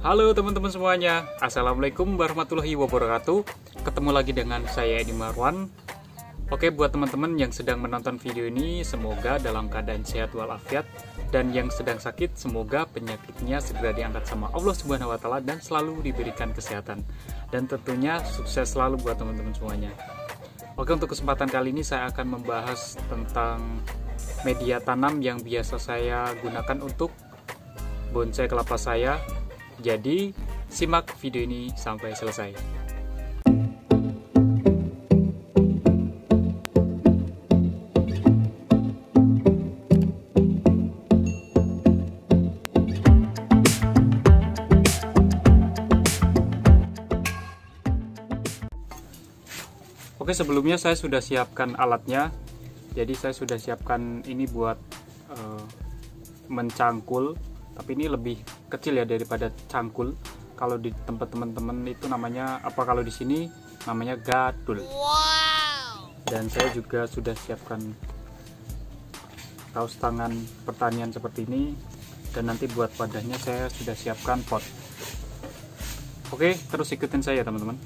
Halo teman-teman semuanya, Assalamualaikum warahmatullahi wabarakatuh. Ketemu lagi dengan saya Edi Marwan. Oke, buat teman-teman yang sedang menonton video ini, semoga dalam keadaan sehat walafiat. Dan yang sedang sakit, semoga penyakitnya segera diangkat sama Allah Subhanahu wa Ta'ala dan selalu diberikan kesehatan. Dan tentunya sukses selalu buat teman-teman semuanya. Oke, untuk kesempatan kali ini saya akan membahas tentang media tanam yang biasa saya gunakan untuk bonsai kelapa saya. Jadi, simak video ini sampai selesai. Oke, sebelumnya saya sudah siapkan alatnya. Jadi saya sudah siapkan ini buat mencangkul. Tapi ini lebih kecil ya daripada cangkul. Kalau di tempat teman-teman itu namanya apa? Kalau di sini namanya gadul. Wow. Dan saya juga sudah siapkan kaos tangan pertanian seperti ini. Dan nanti buat wadahnya saya sudah siapkan pot. Oke, terus ikutin saya teman-teman.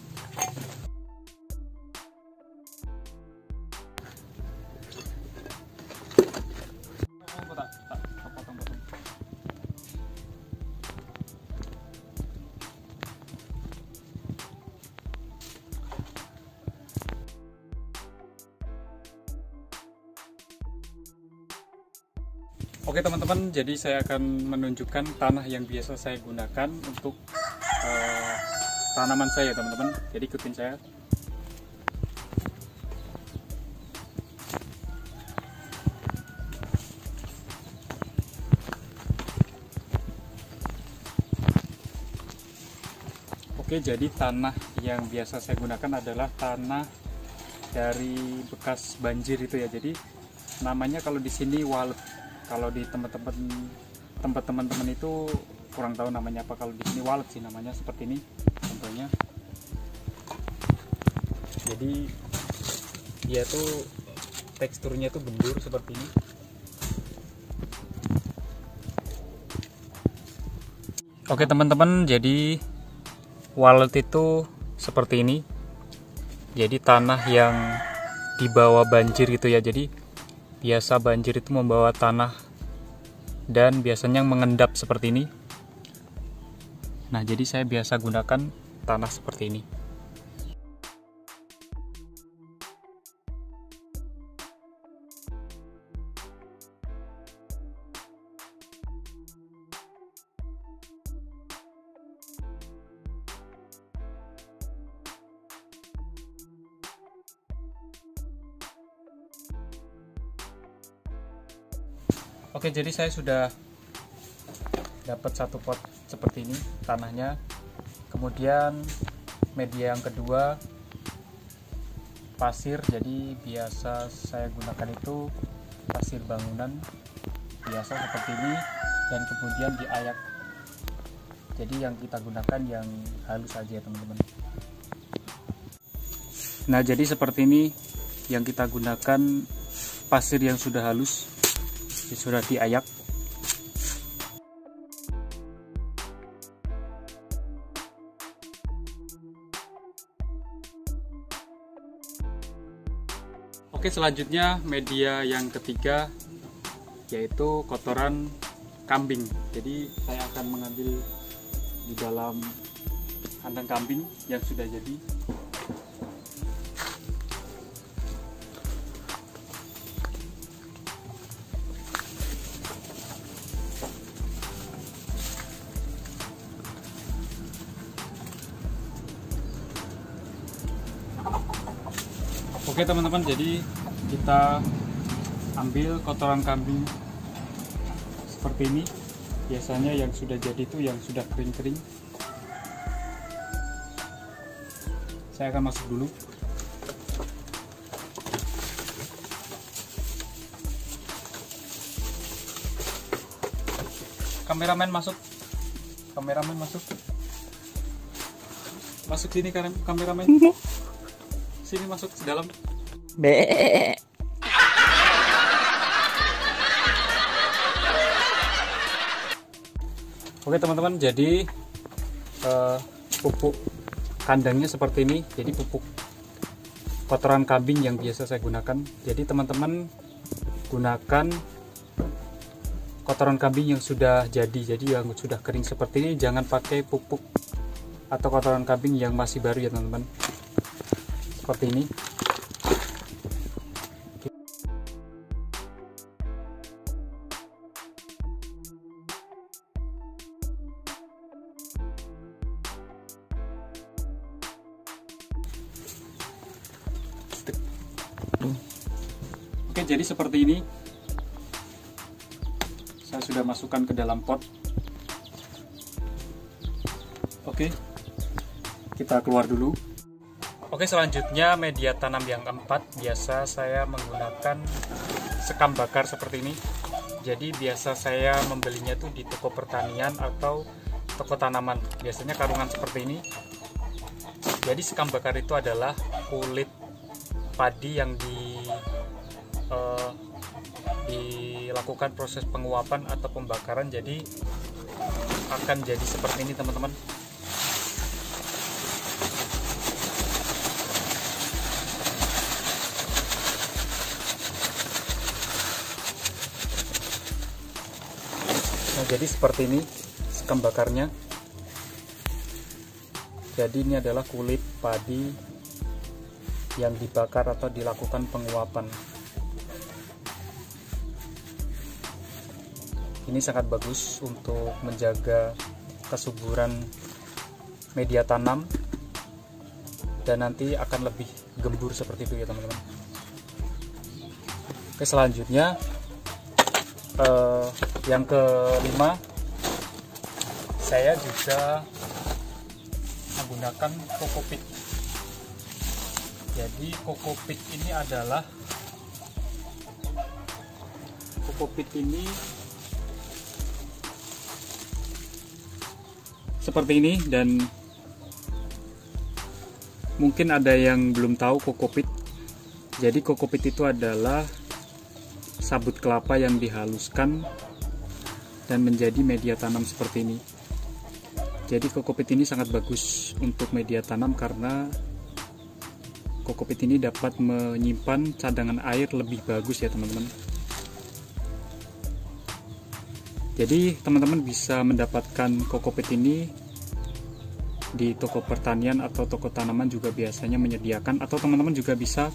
Oke teman-teman, jadi saya akan menunjukkan tanah yang biasa saya gunakan untuk tanaman saya teman-teman. Jadi ikutin saya. Oke, jadi tanah yang biasa saya gunakan adalah tanah dari bekas banjir itu ya. Jadi namanya kalau di sini walet. Kalau di tempat teman-teman itu kurang tahu namanya apa. Kalau di sini walet sih namanya, seperti ini contohnya. Jadi dia tuh teksturnya tuh gembur seperti ini. Oke teman-teman, jadi walet itu seperti ini. Jadi tanah yang dibawa banjir gitu ya. Jadi biasa banjir itu membawa tanah dan biasanya mengendap seperti ini. Nah, jadi saya biasa gunakan tanah seperti ini. Oke, jadi saya sudah dapat satu pot seperti ini tanahnya. Kemudian media yang kedua pasir. Jadi biasa saya gunakan itu pasir bangunan biasa seperti ini, dan kemudian diayak. Jadi yang kita gunakan yang halus aja ya teman-teman. Nah, jadi seperti ini yang kita gunakan, pasir yang sudah halus, sudah diayak. Oke, selanjutnya media yang ketiga yaitu kotoran kambing. Jadi saya akan mengambil di dalam kandang kambing yang sudah jadi. Oke teman-teman, jadi kita ambil kotoran kambing seperti ini. Biasanya yang sudah jadi itu yang sudah kering-kering. Saya akan masuk dulu. Kameramen masuk. Kameramen masuk. Masuk sini kameramen. Sini masuk ke dalam. Oke teman-teman, jadi pupuk kandangnya seperti ini. Jadi pupuk kotoran kambing yang biasa saya gunakan. Jadi teman-teman gunakan kotoran kambing yang sudah jadi yang sudah kering seperti ini. Jangan pakai pupuk atau kotoran kambing yang masih baru ya teman-teman, seperti ini. Oke, jadi seperti ini. Saya sudah masukkan ke dalam pot. Oke, kita keluar dulu. Oke, selanjutnya media tanam yang keempat. Biasa saya menggunakan sekam bakar seperti ini. Jadi biasa saya membelinya tuh di toko pertanian atau toko tanaman. Biasanya karungan seperti ini. Jadi sekam bakar itu adalah kulit padi yang dilakukan proses penguapan atau pembakaran, jadi akan jadi seperti ini teman-teman. Nah, jadi seperti ini sekam bakarnya. Jadi ini adalah kulit padi yang dibakar atau dilakukan penguapan. Ini sangat bagus untuk menjaga kesuburan media tanam dan nanti akan lebih gembur seperti itu ya teman-teman. Oke, selanjutnya yang kelima, saya juga menggunakan kokopit. Jadi kokopit ini adalah seperti ini, dan mungkin ada yang belum tahu kokopit. Jadi kokopit itu adalah sabut kelapa yang dihaluskan dan menjadi media tanam seperti ini. Jadi kokopit ini sangat bagus untuk media tanam karena kokopit ini dapat menyimpan cadangan air lebih bagus ya teman-teman. Jadi teman-teman bisa mendapatkan kokopit ini di toko pertanian atau toko tanaman juga biasanya menyediakan, atau teman-teman juga bisa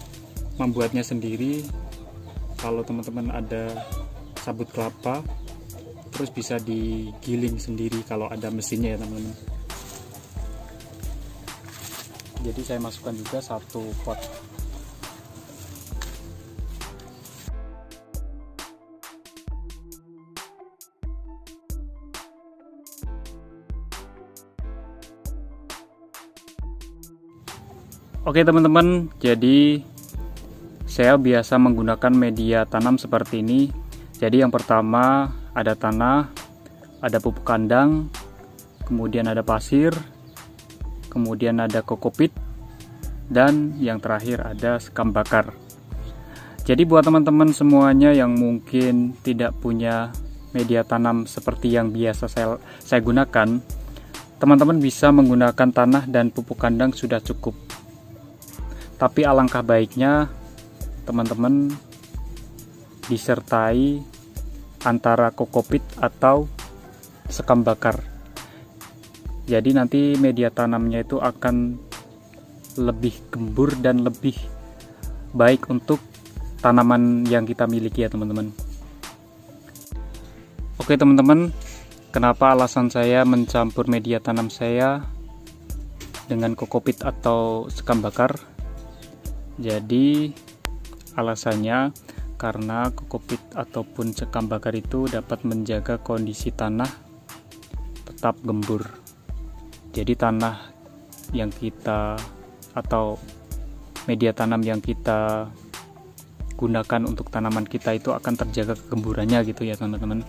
membuatnya sendiri. Kalau teman-teman ada sabut kelapa, terus bisa digiling sendiri kalau ada mesinnya ya teman-teman. Jadi saya masukkan juga satu pot. Oke teman-teman, jadi saya biasa menggunakan media tanam seperti ini. Jadi yang pertama ada tanah, ada pupuk kandang, kemudian ada pasir, kemudian ada kokopit, dan yang terakhir ada sekam bakar. Jadi buat teman-teman semuanya yang mungkin tidak punya media tanam seperti yang biasa saya gunakan, teman-teman bisa menggunakan tanah dan pupuk kandang sudah cukup. Tapi alangkah baiknya teman-teman disertai antara kokopit atau sekam bakar. Jadi nanti media tanamnya itu akan lebih gembur dan lebih baik untuk tanaman yang kita miliki ya teman-teman. Oke teman-teman, kenapa alasan saya mencampur media tanam saya dengan kokopit atau sekam bakar? Jadi alasannya karena kokopit ataupun sekam bakar itu dapat menjaga kondisi tanah tetap gembur. Jadi tanah yang kita atau media tanam yang kita gunakan untuk tanaman kita itu akan terjaga kegemburannya gitu ya teman-teman.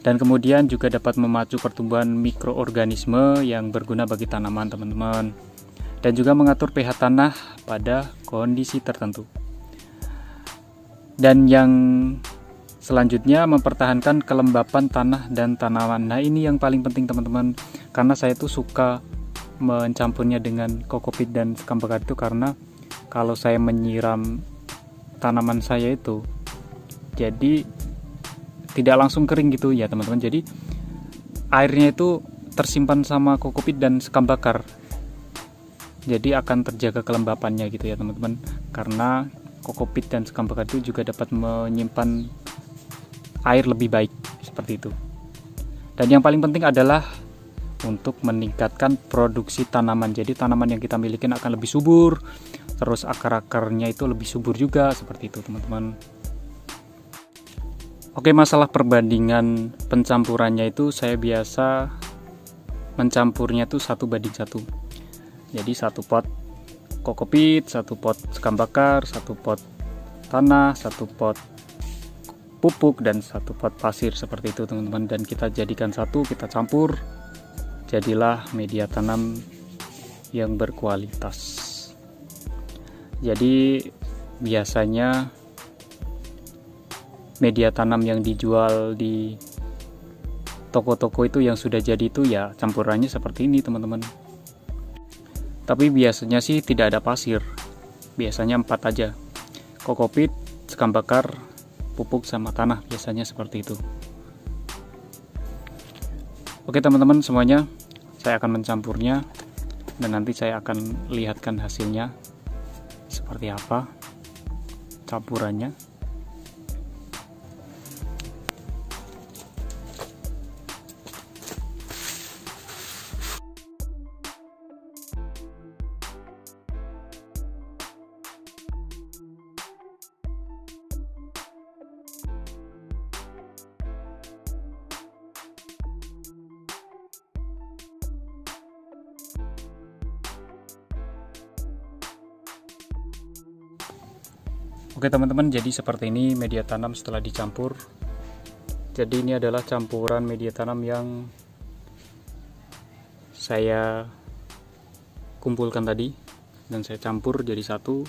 Dan kemudian juga dapat memacu pertumbuhan mikroorganisme yang berguna bagi tanaman teman-teman. Dan juga mengatur pH tanah pada kondisi tertentu. Dan yang Selanjutnya mempertahankan kelembapan tanah dan tanaman. Nah ini yang paling penting teman-teman, karena saya tuh suka mencampurnya dengan kokopit dan sekam bakar itu karena kalau saya menyiram tanaman saya itu jadi tidak langsung kering gitu ya teman-teman. Jadi airnya itu tersimpan sama kokopit dan sekam bakar, jadi akan terjaga kelembapannya gitu ya teman-teman, karena kokopit dan sekam bakar itu juga dapat menyimpan air lebih baik seperti itu. Dan yang paling penting adalah untuk meningkatkan produksi tanaman. Jadi tanaman yang kita miliki akan lebih subur, terus akar-akarnya itu lebih subur juga seperti itu teman-teman. Oke, masalah perbandingan pencampurannya itu saya biasa mencampurnya tuh 1:1. Jadi 1 pot kokopit, 1 pot sekam bakar, 1 pot tanah, 1 pot pupuk, dan 1 pot pasir seperti itu teman-teman. Dan kita jadikan satu, kita campur, jadilah media tanam yang berkualitas. Jadi biasanya media tanam yang dijual di toko-toko itu yang sudah jadi itu ya campurannya seperti ini teman-teman. Tapi biasanya sih tidak ada pasir, biasanya 4 aja: kokopit, sekam bakar, pupuk, sama tanah, biasanya seperti itu. Oke teman-teman semuanya, saya akan mencampurnya dan nanti saya akan lihatkan hasilnya seperti apa campurannya. Oke teman-teman, jadi seperti ini media tanam setelah dicampur. Jadi ini adalah campuran media tanam yang saya kumpulkan tadi dan saya campur jadi satu,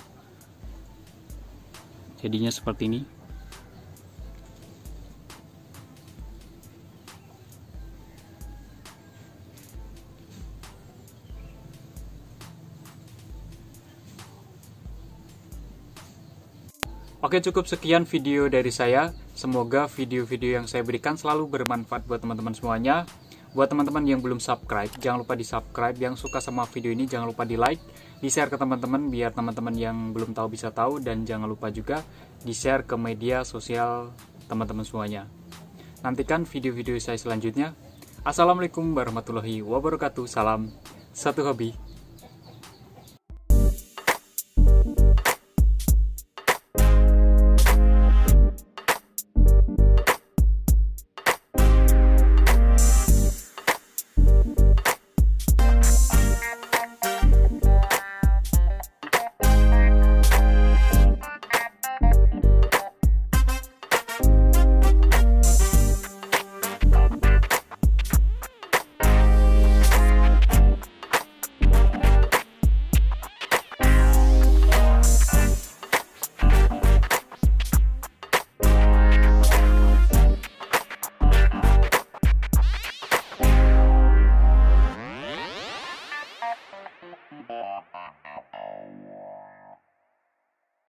jadinya seperti ini. Oke, cukup sekian video dari saya. Semoga video-video yang saya berikan selalu bermanfaat buat teman-teman semuanya. Buat teman-teman yang belum subscribe, jangan lupa di subscribe. Yang suka sama video ini jangan lupa di like, di share ke teman-teman biar teman-teman yang belum tahu bisa tahu. Dan jangan lupa juga di share ke media sosial teman-teman semuanya. Nantikan video-video saya selanjutnya. Assalamualaikum warahmatullahi wabarakatuh. Salam satu hobi.